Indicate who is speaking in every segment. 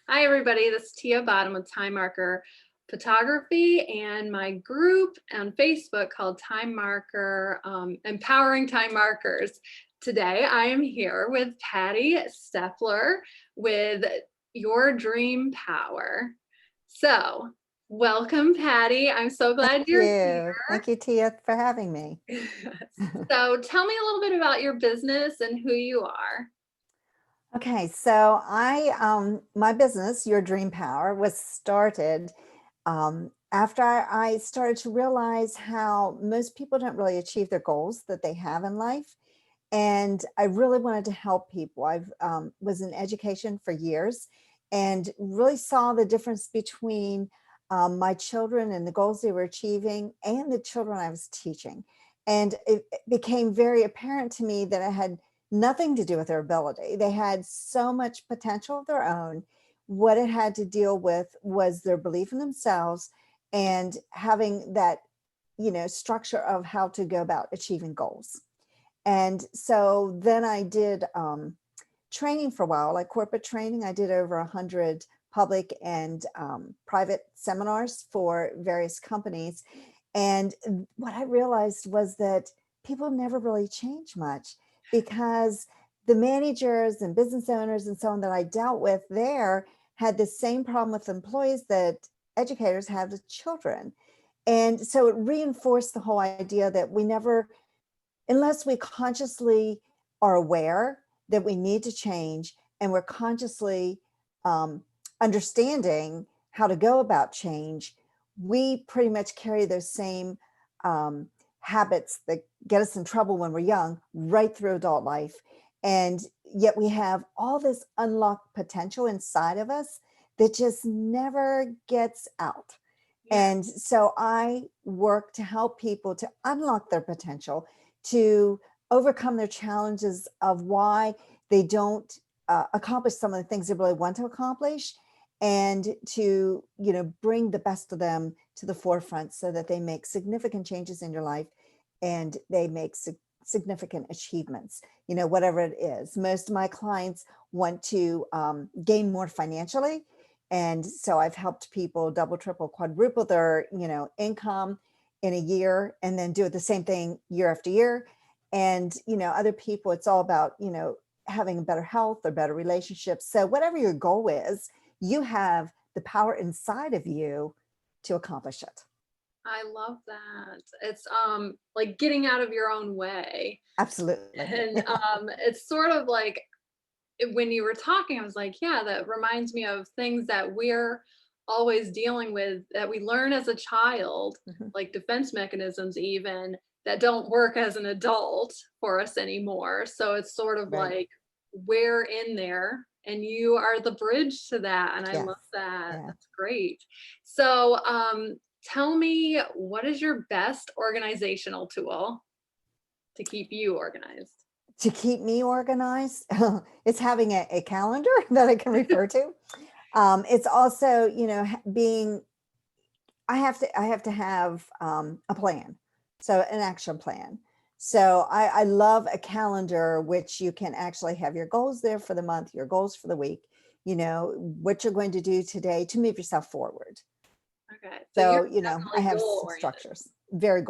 Speaker 1: Hi, everybody. This is Tia Bottom with Time Marker Photography and my group on Facebook called Time Marker, Empowering Time Markers. Today, I am here with Patty Stepler with Your Dream Power. So, welcome, Patty. I'm so glad you're here.
Speaker 2: Thank you, Tia, for having me.
Speaker 1: So, tell me a little bit about your business and who you are.
Speaker 2: Okay, so my business, Your Dream Power, was started after I started to realize how most people don't really achieve their goals that they have in life. And I really wanted to help people. I've was in education for years and really saw the difference between my children and the goals they were achieving and the children I was teaching. And it became very apparent to me that I had nothing to do with their ability. They had so much potential of their own. What it had to deal with was their belief in themselves and having that, structure of how to go about achieving goals. And so then I did training for a while, like corporate training. I did over 100 public and private seminars for various companies. And what I realized was that people never really change much because the managers and business owners and so on that I dealt with there had the same problem with employees that educators have with children. And so it reinforced the whole idea that we never, unless we consciously are aware that we need to change and we're consciously understanding how to go about change, we pretty much carry those same habits that get us in trouble when we're young right through adult life. And yet we have all this unlocked potential inside of us that just never gets out.
Speaker 1: Yeah.
Speaker 2: And so I work to help people to unlock their potential, to overcome their challenges of why they don't accomplish some of the things they really want to accomplish, and to bring the best of them to the forefront so that they make significant changes in your life and they make significant achievements, whatever it is. Most of my clients want to gain more financially. And so I've helped people double, triple, quadruple their, income in a year, and then do it the same thing year after year. And, other people, it's all about, having better health or better relationships. So whatever your goal is, you have the power inside of you to accomplish it.
Speaker 1: I love that. It's like getting out of your own way.
Speaker 2: Absolutely.
Speaker 1: And it's sort of like when you were talking, I was like, yeah, that reminds me of things that we're always dealing with that we learn as a child,
Speaker 2: Mhm.
Speaker 1: like defense mechanisms even that don't work as an adult for us anymore. So it's sort of
Speaker 2: Right.
Speaker 1: like we're in there and you are the bridge to that. And I
Speaker 2: Yes.
Speaker 1: love that.
Speaker 2: Yeah.
Speaker 1: That's great. So tell me, what is your best organizational tool to keep you organized?
Speaker 2: To keep me organized, it's having a calendar that I can refer to. It's also, being, I have to have a plan, so an action plan. So I love a calendar, which you can actually have your goals there for the month, your goals for the week, what you're going to do today to move yourself forward.
Speaker 1: Okay, so you're
Speaker 2: So, I
Speaker 1: definitely
Speaker 2: have
Speaker 1: goal
Speaker 2: some
Speaker 1: oriented.
Speaker 2: structures, very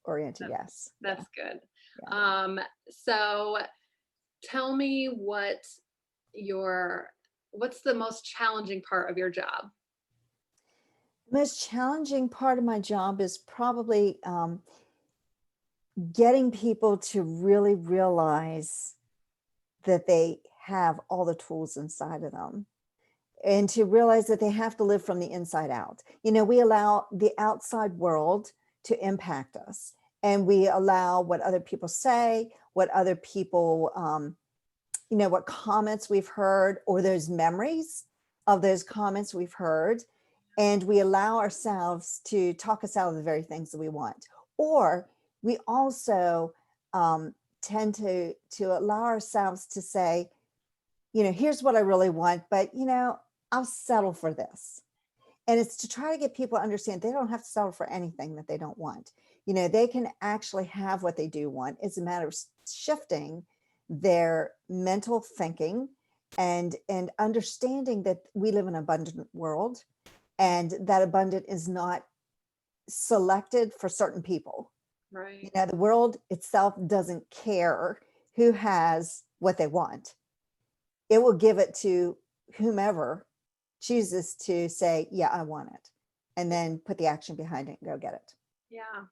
Speaker 2: oriented.
Speaker 1: That's
Speaker 2: Yes. Yeah.
Speaker 1: that's good.
Speaker 2: Yeah.
Speaker 1: So tell me your what's the most challenging part of your job?
Speaker 2: Most challenging part of my job is probably getting people to really realize that they have all the tools inside of them, and to realize that they have to live from the inside out. We allow the outside world to impact us, and we allow what other people say, what other people, what comments we've heard, or those memories of those comments we've heard. And we allow ourselves to talk us out of the very things that we want. Or we also tend to allow ourselves to say, here's what I really want, but I'll settle for this. And it's to try to get people to understand they don't have to settle for anything that they don't want. They can actually have what they do want. It's a matter of shifting their mental thinking and understanding that we live in an abundant world, and that abundant is not selected for certain people. You
Speaker 1: Right.
Speaker 2: know, the world itself doesn't care who has what they want. It will give it to whomever chooses to say, yeah, I want it, and then put the action behind it and go get it.
Speaker 1: Yeah.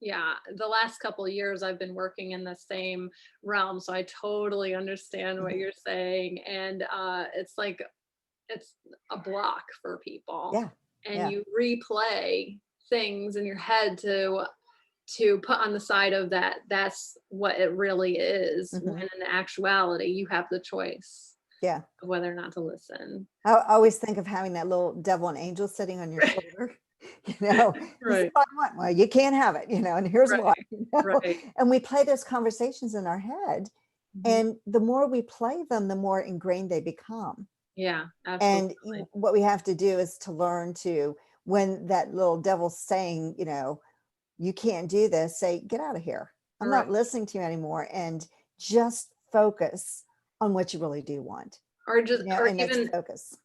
Speaker 1: Yeah, the last couple of years I've been working in the same realm, so I totally understand what
Speaker 2: Mhm.
Speaker 1: you're saying. And it's like it's a block for people.
Speaker 2: Yeah.
Speaker 1: And
Speaker 2: Yeah.
Speaker 1: you replay things in your head to put on the side of that that's what it really is, when
Speaker 2: Mhm.
Speaker 1: in actuality you have the choice
Speaker 2: Yeah.
Speaker 1: of whether or not to listen.
Speaker 2: I always think of having that little devil and angel sitting on your shoulder. You know, this is
Speaker 1: Right,
Speaker 2: what I want. Well, you can't have it, you know, and here's why,
Speaker 1: right,
Speaker 2: you know.
Speaker 1: right.
Speaker 2: And we play those conversations in our head.
Speaker 1: Mhm.
Speaker 2: And the more we play them, the more ingrained they become.
Speaker 1: Yeah,
Speaker 2: And
Speaker 1: absolutely.
Speaker 2: what we have to do is to learn to, when that little devil's saying, you know, you can't do this, say, get out of here. I'm
Speaker 1: Right.
Speaker 2: not listening to you anymore. And just focus on what you really do want,
Speaker 1: Or just
Speaker 2: you know, and that's focus.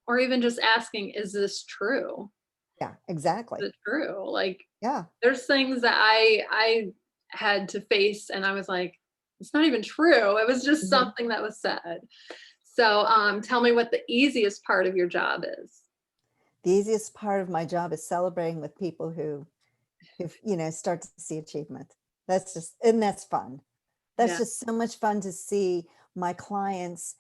Speaker 1: or even just asking, is this true?
Speaker 2: Yeah, exactly.
Speaker 1: Is it true? Like,
Speaker 2: Yeah.
Speaker 1: there's things that I had to face and I was like, it's not even true. It was just
Speaker 2: Mhm.
Speaker 1: something that was said. So tell me what the easiest part of your job is.
Speaker 2: The easiest part of my job is celebrating with people who, you know, start to see achievement. That's just, and that's fun. That's
Speaker 1: Yeah.
Speaker 2: just so much fun to see my clients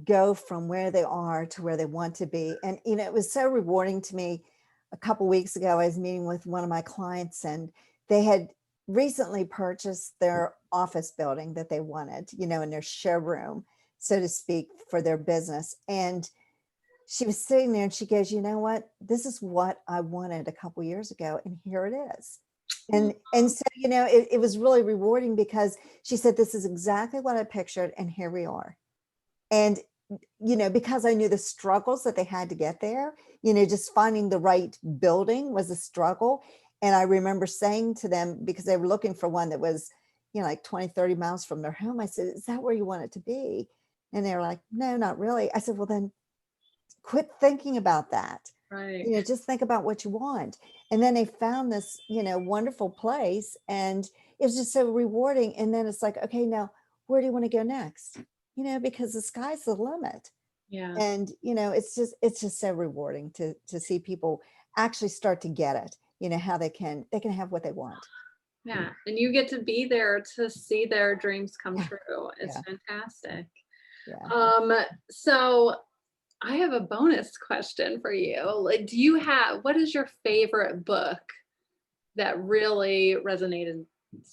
Speaker 2: go from where they are to where they want to be. And, you know, it was so rewarding to me. A couple weeks ago, I was meeting with one of my clients, and they had recently purchased their office building that they wanted, you know, in their showroom, so to speak, for their business. And she was sitting there and she goes, you know what? This is what I wanted a couple years ago, and here it is. And so, you know, it was really rewarding because she said, this is exactly what I pictured, and here we are. And, you know, because I knew the struggles that they had to get there, you know, just finding the right building was a struggle. And I remember saying to them, because they were looking for one that was, you know, like 20, 30 miles from their home, I said, is that where you want it to be? And they were like, no, not really. I said, well, then quit thinking about that.
Speaker 1: Right.
Speaker 2: You know, just think about what you want. And then they found this, you know, wonderful place, and it was just so rewarding. And then it's like, okay, now where do you want to go next? You know, because the sky's the limit.
Speaker 1: Yeah.
Speaker 2: And, you know, it's just so rewarding to see people actually start to get it, you know, how they can have what they want.
Speaker 1: Yeah. And you get to be there to see their dreams come
Speaker 2: Yeah.
Speaker 1: true. It's
Speaker 2: Yeah.
Speaker 1: fantastic.
Speaker 2: Yeah.
Speaker 1: Um, so I have a bonus question for you. Like, what is your favorite book that really resonated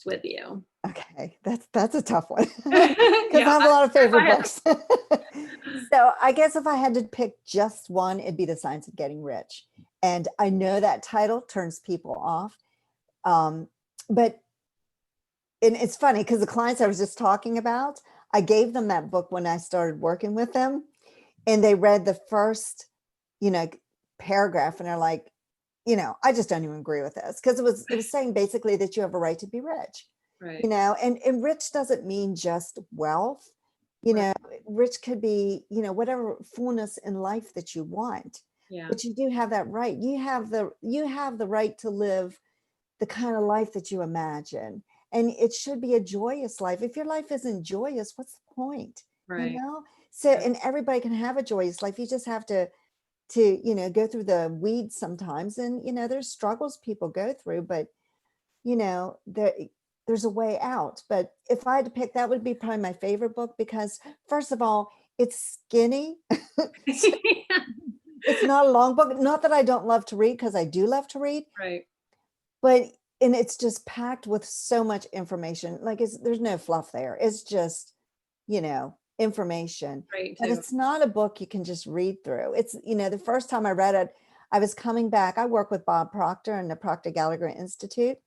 Speaker 1: with you?
Speaker 2: Okay, that's a tough one because I
Speaker 1: Yeah,
Speaker 2: have a lot of
Speaker 1: if
Speaker 2: favorite
Speaker 1: I had
Speaker 2: books. So I guess if I had to pick just one, it'd be The Science of Getting Rich. And I know that title turns people off. Um, but and it's funny because the clients I was just talking about, I gave them that book when I started working with them, and they read the first, you know, paragraph, and they're like, you know, I just don't even agree with this, because it was saying basically that you have a right to be rich, you
Speaker 1: right,
Speaker 2: know, and rich doesn't mean just wealth, you
Speaker 1: right,
Speaker 2: know, rich could be, you know, whatever fullness in life that you want.
Speaker 1: yeah,
Speaker 2: But you do have that right. You have the right to live the kind of life that you imagine. And it should be a joyous life. If your life isn't joyous, what's the point? You
Speaker 1: right,
Speaker 2: know? So, and everybody can have a joyous life. You just have to, you know, go through the weeds sometimes. And, you know, there's struggles people go through, but you know, there's a way out. But if I had to pick, that would be probably my favorite book, because first of all, it's skinny. So it's not a long book. Not that I don't love to read, because I do love to read,
Speaker 1: right,
Speaker 2: but and it's just packed with so much information. Like there's no fluff there. It's just, you know, information.
Speaker 1: right
Speaker 2: But
Speaker 1: too.
Speaker 2: it's not a book you can just read through. It's, you know, the first time I read it, I was coming back. I work with Bob Proctor and the Proctor Gallagher Institute.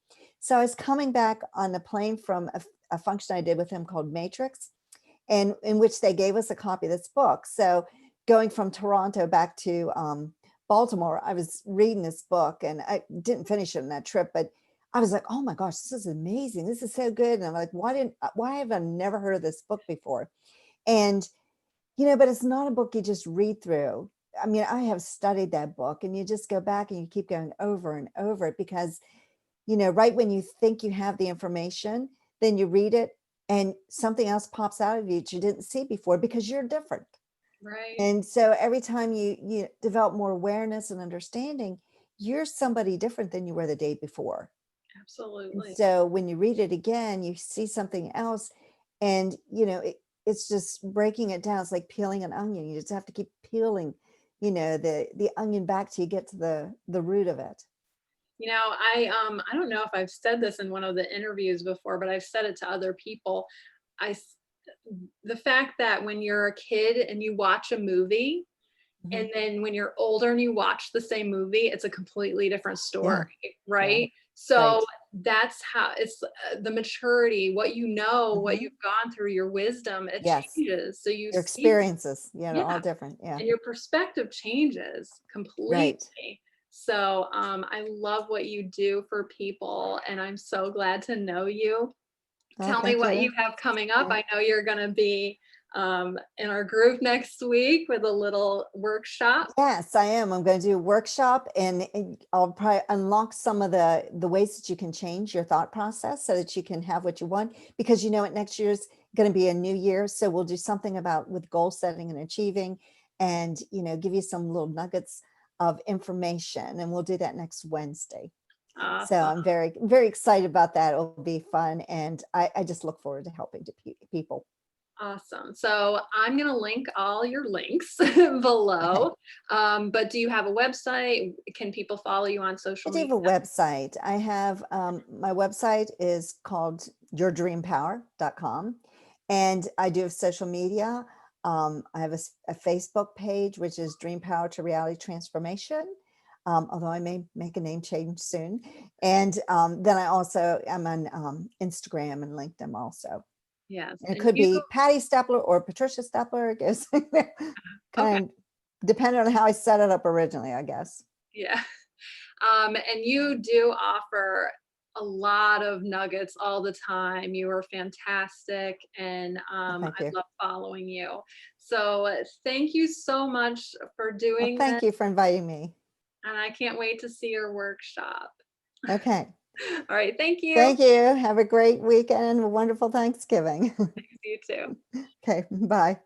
Speaker 2: So I was coming back on the plane from a function I did with him called Matrix, and in which they gave us a copy of this book. So going from Toronto back to Baltimore, I was reading this book, and I didn't finish it on that trip, but I was like, oh my gosh, this is amazing. This is so good. And I'm like, why have I never heard of this book before? And But it's not a book you just read through. I mean, I have studied that book, and you just go back and you keep going over and over it because, right when you think you have the information, then you read it and something else pops out of you that you didn't see before because you're different.
Speaker 1: Right.
Speaker 2: And so every time you develop more awareness and understanding, you're somebody different than you were the day before. And
Speaker 1: Absolutely.
Speaker 2: so when you read it again, you see something else, and it's just breaking it down. It's like peeling an onion. You just have to keep peeling, the onion back till you get to the root of it.
Speaker 1: I don't know if I've said this in one of the interviews before, but I've said it to other people. I s- the fact that when you're a kid and you watch a movie,
Speaker 2: Mhm.
Speaker 1: and then when you're older and you watch the same movie, it's a completely different story,
Speaker 2: Yeah, yeah,
Speaker 1: right? So
Speaker 2: right.
Speaker 1: that's how it's the maturity, what you know, what
Speaker 2: Mhm.
Speaker 1: you've gone through, your wisdom, it
Speaker 2: Yes,
Speaker 1: changes. So you
Speaker 2: your
Speaker 1: see,
Speaker 2: experiences,
Speaker 1: yeah,
Speaker 2: all different. Yeah,
Speaker 1: and your perspective changes
Speaker 2: right.
Speaker 1: completely. So I love what you do for people, and I'm so glad to know you.
Speaker 2: Oh,
Speaker 1: Tell me
Speaker 2: thank
Speaker 1: what
Speaker 2: you.
Speaker 1: you have coming up.
Speaker 2: Yeah.
Speaker 1: I know you're going to be in our group next week with a little workshop.
Speaker 2: Yes, I am. I'm going to do a workshop, and I'll probably unlock some of the ways that you can change your thought process so that you can have what you want. Because next year's going to be a new year, so we'll do something about with goal setting and achieving, and give you some little nuggets of information, and we'll do that next Wednesday. So
Speaker 1: Awesome.
Speaker 2: I'm very, very excited about that. It'll be fun, and I just look forward to helping people.
Speaker 1: Awesome. So I'm going to link all your links
Speaker 2: Okay.
Speaker 1: below. But do you have a website? Can people follow you on
Speaker 2: I
Speaker 1: social
Speaker 2: do
Speaker 1: media?
Speaker 2: have a website. I have my website is called yourdreampower.com, and I do have social media. I have a Facebook page, which is Dream Power to Reality Transformation. Although I may make a name change soon. And then I also am on Instagram and LinkedIn also.
Speaker 1: Yes.
Speaker 2: And it
Speaker 1: And
Speaker 2: could
Speaker 1: you,
Speaker 2: be Patty Stepler or Patricia Stepler. It goes
Speaker 1: okay.
Speaker 2: kind depending on how I set it up originally, I guess.
Speaker 1: Yeah. And you do offer a lot of nuggets all the time. You are fantastic, and
Speaker 2: Well, thank
Speaker 1: I
Speaker 2: you.
Speaker 1: love following you. So thank you so much for
Speaker 2: Well,
Speaker 1: doing this,
Speaker 2: thank you for inviting me.
Speaker 1: and I can't wait to see your workshop.
Speaker 2: Okay.
Speaker 1: All right, thank you.
Speaker 2: Thank you. Have a great weekend and a wonderful Thanksgiving.
Speaker 1: You too.
Speaker 2: Okay. Bye.